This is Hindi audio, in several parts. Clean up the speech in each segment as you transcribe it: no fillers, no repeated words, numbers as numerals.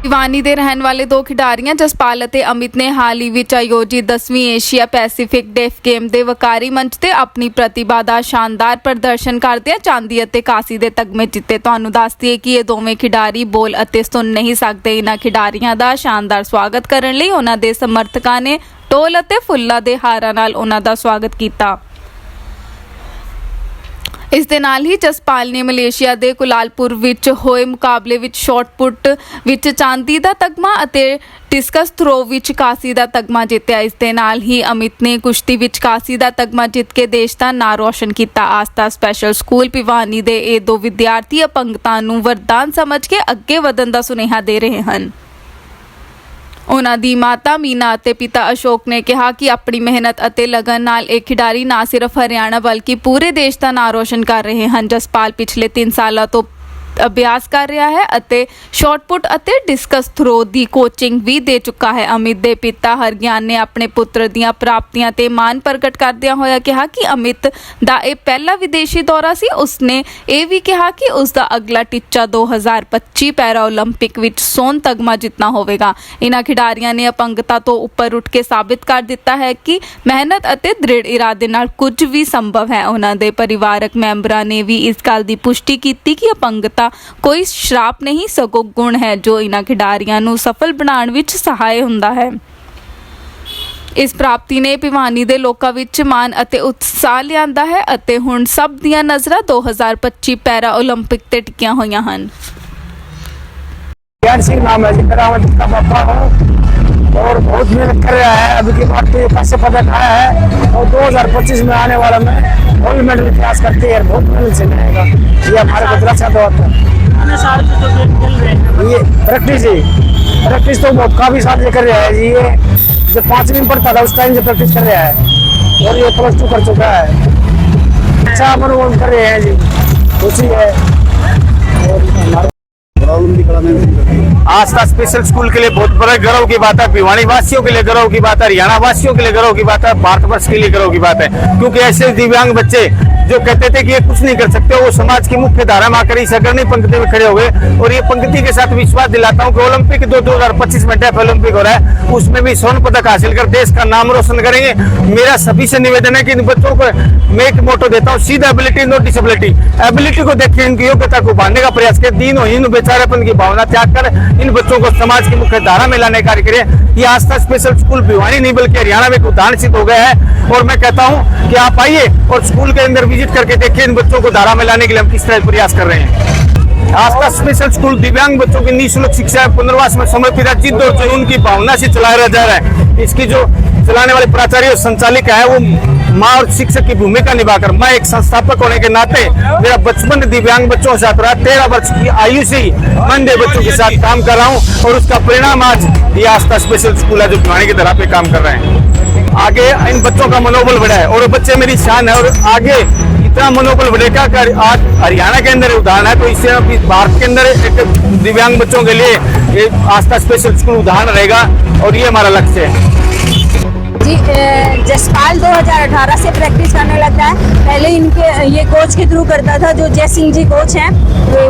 ਭਿਵਾਨੀ ਦੇ ਰਹਿਣ ਵਾਲੇ ਦੋ ਖਿਡਾਰੀਆਂ ਜਸਪਾਲ ਅਤੇ ਅਮਿਤ ਨੇ ਹਾਲ ਹੀ ਵਿੱਚ ਆਯੋਜਿਤ 10ਵੀਂ ਏਸ਼ੀਆ ਪੈਸੀਫਿਕ ਡੈਫ ਗੇਮ ਦੇ ਵਕਾਰੀ ਮੰਚ ਤੇ ਆਪਣੀ ਪ੍ਰਤਿਭਾ ਦਾ ਸ਼ਾਨਦਾਰ ਪ੍ਰਦਰਸ਼ਨ ਕਰਦਿਆਂ ਚਾਂਦੀ ਅਤੇ ਕਾਂਸੀ ਦੇ ਤਗਮੇ ਜਿੱਤੇ। ਤੁਹਾਨੂੰ ਦੱਸ ਦਈਏ ਕਿ ਇਹ ਦੋਵੇਂ ਖਿਡਾਰੀ ਬੋਲ ਅਤੇ ਸੁਣ ਨਹੀਂ ਸਕਦੇ। ਇਹਨਾਂ ਖਿਡਾਰੀਆਂ ਦਾ ਸ਼ਾਨਦਾਰ ਸਵਾਗਤ ਕਰਨ ਲਈ ਉਹਨਾਂ ਦੇ ਸਮਰਥਕਾਂ ਨੇ ਢੋਲ ਅਤੇ ਫੁੱਲਾਂ ਦੇ ਹਾਰਾਂ ਨਾਲ ਉਹਨਾਂ ਦਾ ਸਵਾਗਤ ਕੀਤਾ। ਇਸ ਦੇ ਨਾਲ ਹੀ ਜਸਪਾਲ ਨੇ ਮਲੇਸ਼ੀਆ ਦੇ ਕੁਲਾਲਪੁਰ ਵਿੱਚ ਹੋਏ ਮੁਕਾਬਲੇ ਵਿੱਚ ਸ਼ਾਟ ਪੁੱਟ ਵਿੱਚ ਚਾਂਦੀ ਦਾ ਤਗਮਾ ਅਤੇ ਡਿਸਕਸ ਥਰੋ ਵਿੱਚ ਕਾਂਸੀ ਦਾ ਤਗਮਾ ਜਿੱਤਿਆ। ਇਸ ਦੇ ਨਾਲ ਹੀ ਅਮਿਤ ਨੇ ਕੁਸ਼ਤੀ ਵਿੱਚ ਕਾਂਸੀ ਦਾ ਤਗਮਾ ਜਿੱਤ ਕੇ ਦੇਸ਼ ਦਾ ਨਾਂ ਰੋਸ਼ਨ ਕੀਤਾ। ਆਸਥਾ ਸਪੈਸ਼ਲ ਸਕੂਲ ਭਿਵਾਨੀ ਦੇ ਇਹ ਦੋ ਵਿਦਿਆਰਥੀ ਅਪੰਗਤਾ ਨੂੰ ਵਰਦਾਨ ਸਮਝ ਕੇ ਅੱਗੇ ਵਧਣ ਦਾ ਸੁਨੇਹਾ ਦੇ ਰਹੇ ਹਨ। ਉਹਨਾਂ ਦੀ ਮਾਤਾ ਮੀਨਾ ਅਤੇ ਪਿਤਾ ਅਸ਼ੋਕ ਨੇ ਕਿਹਾ ਕਿ ਆਪਣੀ ਮਿਹਨਤ ਅਤੇ ਲਗਨ ਨਾਲ ਇਹ ਖਿਡਾਰੀ ਨਾ ਸਿਰਫ ਹਰਿਆਣਾ ਬਲਕਿ ਪੂਰੇ ਦੇਸ਼ ਦਾ ਨਾਂ ਰੋਸ਼ਨ ਕਰ ਰਹੇ ਹਨ। ਜਸਪਾਲ ਪਿਛਲੇ 3 ਸਾਲਾਂ ਤੋਂ ਅਭਿਆਸ ਕਰ ਰਿਹਾ ਹੈ ਅਤੇ ਸ਼ਾਟ ਪੁੱਟ ਅਤੇ ਡਿਸਕਸ ਥਰੋ ਦੀ ਕੋਚਿੰਗ ਵੀ ਦੇ ਚੁੱਕਾ ਹੈ। ਅਮਿਤ ਦੇ ਪਿਤਾ ਹਰਗਿਆਨ ਨੇ ਆਪਣੇ ਪੁੱਤਰ ਦੀਆਂ ਪ੍ਰਾਪਤੀਆਂ ਤੇ ਮਾਣ ਪ੍ਰਗਟ ਕਰਦਿਆਂ ਹੋਇਆ ਕਿਹਾ ਕਿ ਅਮਿਤ ਦਾ ਇਹ ਪਹਿਲਾ ਵਿਦੇਸ਼ੀ ਦੌਰਾ ਸੀ। ਉਸਨੇ ਇਹ ਵੀ ਕਿਹਾ ਕਿ ਉਸ ਦਾ ਅਗਲਾ ਟੀਚਾ 2025 ਪੈਰਾ ਓਲੰਪਿਕ ਵਿੱਚ ਸੋਨ ਤਗਮਾ ਜਿੱਤਣਾ ਹੋਵੇਗਾ। ਇਹਨਾਂ ਖਿਡਾਰੀਆਂ ਨੇ ਅਪੰਗਤਾ ਤੋਂ ਉੱਪਰ ਉੱਠ ਕੇ ਸਾਬਿਤ ਕਰ ਦਿੱਤਾ ਹੈ ਕਿ ਮਿਹਨਤ ਅਤੇ ਦ੍ਰਿੜ ਇਰਾਦੇ ਨਾਲ ਕੁਝ ਵੀ ਸੰਭਵ ਹੈ। ਉਹਨਾਂ ਦੇ ਪਰਿਵਾਰਕ ਮੈਂਬਰਾਂ ਨੇ ਵੀ ਇਸ ਗੱਲ ਦੀ ਪੁਸ਼ਟੀ ਕੀਤੀ ਕਿ ਅਪੰਗਤਾ ਕੋਈ ਸ਼ਰਾਪ ਨਹੀਂ ਸਗੋਂ ਗੁਣ ਹੈ ਜੋ ਇਹਨਾਂ ਖਿਡਾਰੀਆਂ ਨੂੰ ਸਫਲ ਬਣਾਉਣ ਵਿੱਚ ਸਹਾਇ ਹੁੰਦਾ ਹੈ। ਇਸ ਪ੍ਰਾਪਤੀ ਨੇ ਭਿਵਾਨੀ ਦੇ ਲੋਕਾਂ ਵਿੱਚ ਮਾਣ ਅਤੇ ਉਤਸ਼ਾਹ ਲਿਆਂਦਾ ਹੈ ਅਤੇ ਹੁਣ ਸਭ ਦੀਆਂ ਨਜ਼ਰਾਂ 2025 ਪੈਰਾ ਓਲੰਪਿਕ ਤੇ ਟਿਕੀਆਂ ਹੋਈਆਂ ਹਨ। सिंह नाम है जी, मेरा का पापा हूँ और बहुत मेहनत कर रहा है। अभी की बात तो कैसे पदक आया है और 2025 में आने वाला मैं गोल्ड मेडल प्रयास करते हैं। बहुत मेहनत से मिलेगा ये हमारे को तरफ से होता है। ये प्रैक्टिस तो बहुत काफी साथ कर रहा है जी। ये जब 5वीं में पढ़ता था उस टाइम से प्रैक्टिस कर रहा है और ये +2 कर चुका है। अच्छा अनुभव कर रहे हैं जी, खुशी है। और आस्था स्पेशल स्कूल के लिए बहुत बड़ा गर्व की बात है। भिवानी वासियों के लिए गर्व की बात है, हरियाणा वासियों के लिए गर्व की बात है, भारतवर्ष के लिए गर्व की बात है। क्योंकि ऐसे दिव्यांग बच्चे जो कहते थे कि ये कुछ नहीं कर सकते, वो समाज की मुख्य धारा में आकर इस अग्रणी पंक्ति में खड़े हो गए। और ये पंक्ति के साथ विश्वास दिलाता हूँ कि ओलंपिक 2025 में डेफ ओलंपिक हो रहा है, उसमें भी स्वर्ण पदक हासिल कर देश का नाम रोशन करेंगे। मेरा सभी से निवेदन है कि इन बच्चों को मैं एक मोटो देता हूँ, सीधा एबिलिटी नो डिसेबिलिटी। एबिलिटी को देखिए, इनकी योग्यता को बांधने का प्रयास करें, दीन बेचारेपन की भावना त्याग कर इन बच्चों को समाज की मुख्य धारा में लाने का कार्य करें। ये आस्था स्पेशल स्कूल भिवानी नहीं बल्कि हरियाणा में एक उदाहरण सिद्ध हो गया है। और मैं कहता हूँ कि आप आइए और स्कूल के अंदर विजिट करके देखिए इन बच्चों को धारा में लाने के लिए हम किस तरह प्रयास कर रहे हैं। आस्था स्पेशल स्कूल दिव्यांग बच्चों की निःशुल्क शिक्षा पुनर्वास में समर्पित है। जिद्द और जुनून की भावना से चलाया जा रहा है। इसकी जो चलाने वाले प्राचार्य और संचालिका है वो माँ और शिक्षक की भूमिका निभाकर, मैं एक संस्थापक होने के नाते मेरा बचपन दिव्यांग बच्चों के साथ रहा। 13 वर्ष की आयु से ही अंधे बच्चों के साथ काम कर रहा हूँ और उसका परिणाम आज ये आस्था स्पेशल स्कूल है जो भिवानी की तरह पे काम कर रहे हैं। आगे इन बच्चों का मनोबल बढ़ा है और बच्चे मेरी शान है और आगे इतना मनोबल बढ़ेगा कि आज हरियाणा के अंदर उदाहरण है तो इससे अभी भारत के अंदर एक दिव्यांग बच्चों के लिए ये आस्था स्पेशल स्कूल उदाहरण रहेगा और ये हमारा लक्ष्य है। जी, जसपाल 2018 से प्रैक्टिस करने लगता है। पहले इनके ये कोच के थ्रू करता था जो जय सिंह जी कोच हैं,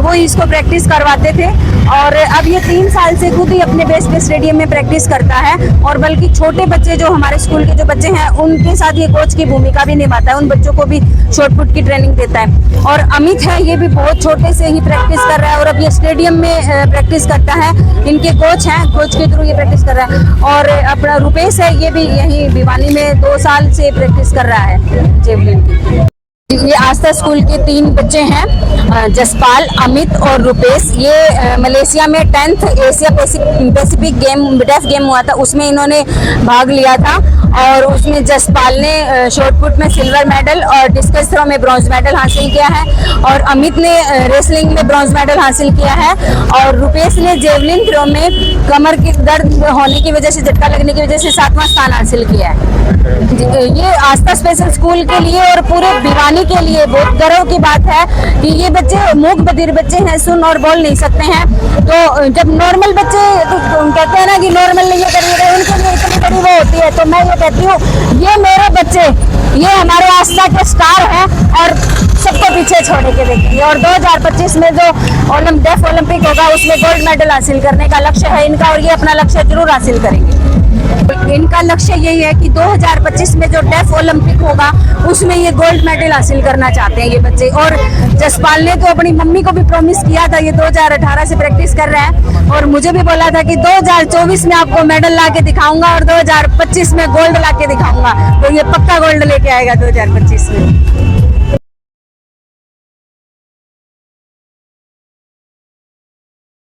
वो इसको प्रैक्टिस करवाते थे। और अब ये 3 साल से खुद ही अपने बेस पे स्टेडियम में प्रैक्टिस करता है। और बल्कि छोटे बच्चे जो हमारे स्कूल के जो बच्चे हैं उनके साथ ये कोच की भूमिका भी निभाता है, उन बच्चों को भी शॉट पुट की ट्रेनिंग देता है। और अमित है, ये भी बहुत छोटे से ही प्रैक्टिस कर रहा है और अब ये स्टेडियम में प्रैक्टिस करता है। इनके कोच हैं, कोच के थ्रू ये प्रैक्टिस कर रहा है। और अपना रुपेश है, ये भी यही भिवानी में 2 साल से प्रैक्टिस कर रहा है जेवलिन की। ये आस्था स्कूल के 3 बच्चे हैं, जसपाल, अमित और रुपेश। ये मलेशिया में 10th Asia Pacific def game हुआ था, उसमें इन्होंने भाग लिया था। और उसमें जसपाल ने शॉट पुट में सिल्वर मेडल और डिस्कस थ्रो में ब्रॉन्ज मेडल हासिल किया है। और अमित ने रेसलिंग में ब्रॉन्ज मेडल हासिल किया है। और रुपेश ने जेवलिन थ्रो में कमर की दर्द होने की वजह से, झटका लगने की वजह से 7वां स्थान हासिल किया है। ये आस्था स्पेशल स्कूल के लिए और पूरे भिवानी के लिए बहुत गर्व की बात है कि ये बच्चे मूक बधिर बच्चे हैं, सुन और बोल नहीं सकते हैं। तो जब नॉर्मल बच्चे तो कहते हैं ना कि नॉर्मल नहीं करिएगा, उनके लिए इतनी बड़ी वो होती है। तो मैं ये कहती हूँ ये मेरे बच्चे, ये हमारे आस्था के स्टार हैं और सबको पीछे छोड़ के देखेंगे। और 2025 में जो डेफ ओलंपिक होगा उसमें गोल्ड मेडल हासिल करने का लक्ष्य है इनका, और ये अपना लक्ष्य जरूर हासिल करेंगे। इनका लक्ष्य यही है कि 2025 में जो डेफ ओलंपिक होगा उसमें ये गोल्ड मेडल हासिल करना चाहते हैं ये बच्चे। और जसपाल ने तो अपनी मम्मी को भी प्रॉमिस किया था, ये 2018 से प्रैक्टिस कर रहा है और मुझे भी बोला था कि 2024 में आपको मेडल ला के दिखाऊंगा और 2025 में गोल्ड ला के दिखाऊंगा। तो ये पक्का गोल्ड लेके आएगा 2025 में।